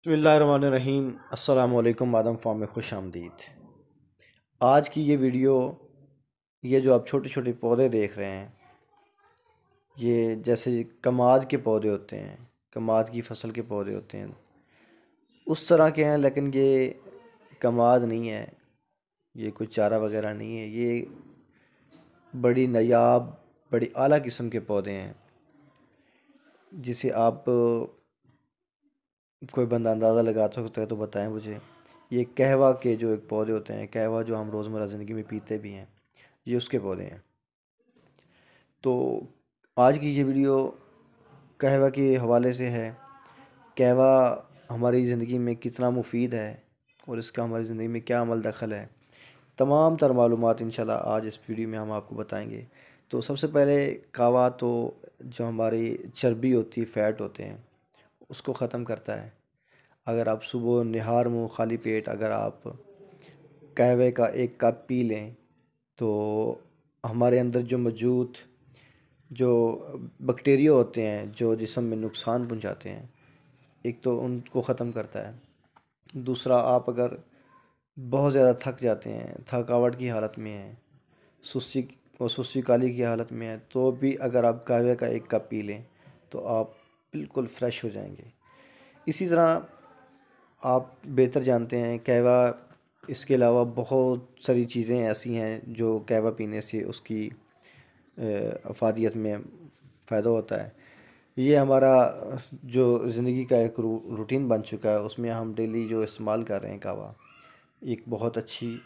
बिस्मिल्लाहिर्रहमानिर्रहीम। अस्सलाम वालेकुम। आदम फार्म में खुश आमदीद। आज की ये वीडियो, ये जो आप छोटे छोटे पौधे देख रहे हैं, ये जैसे कमाद के पौधे होते हैं, कमाद की फसल के पौधे होते हैं, उस तरह के हैं। लेकिन ये कमाद नहीं है, ये कोई चारा वगैरह नहीं है। ये बड़ी नायाब, बड़ी आला किस्म के पौधे हैं, जिसे आप कोई बंदा अंदाज़ा लगा सकता है तो बताएं मुझे। ये कहवा के जो एक पौधे होते हैं, कहवा जो हम रोज़मर्रा ज़िंदगी में पीते भी हैं, ये उसके पौधे हैं। तो आज की ये वीडियो कहवा के हवाले से है। कहवा हमारी ज़िंदगी में कितना मुफीद है और इसका हमारी ज़िंदगी में क्या अमल दखल है, तमाम तर मालूमात इंशाल्लाह आज इस वीडियो में हम आपको बताएंगे। तो सबसे पहले कहवा तो जो हमारी चर्बी होती है, फ़ैट होते हैं, उसको ख़त्म करता है। अगर आप सुबह निहार मुँह खाली पेट अगर आप कहवे का एक कप पी लें तो हमारे अंदर जो मौजूद जो बैक्टीरिया होते हैं जो जिस्म में नुकसान पहुंचाते हैं, एक तो उनको ख़त्म करता है। दूसरा, आप अगर बहुत ज़्यादा थक जाते हैं, थकावट की हालत में हैं, सुस्ती काली की हालत में है, तो भी अगर आप कहवे का एक कप पी लें तो आप बिल्कुल फ़्रेश हो जाएंगे। इसी तरह आप बेहतर जानते हैं कहवा, इसके अलावा बहुत सारी चीज़ें ऐसी हैं जो कहवा पीने से उसकी अफादियत में फ़ायदा होता है। ये हमारा जो ज़िंदगी का एक रूटीन बन चुका है, उसमें हम डेली जो इस्तेमाल कर रहे हैं कहवा, एक बहुत अच्छी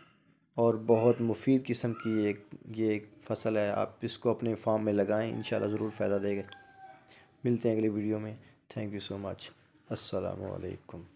और बहुत मुफीद किस्म की ये एक फ़सल है। आप इसको अपने फार्म में लगाएं, इंशाल्लाह ज़रूर फ़ायदा देगा। मिलते हैं अगली वीडियो में। Thank you so much. अस्सलामु अलैकुम।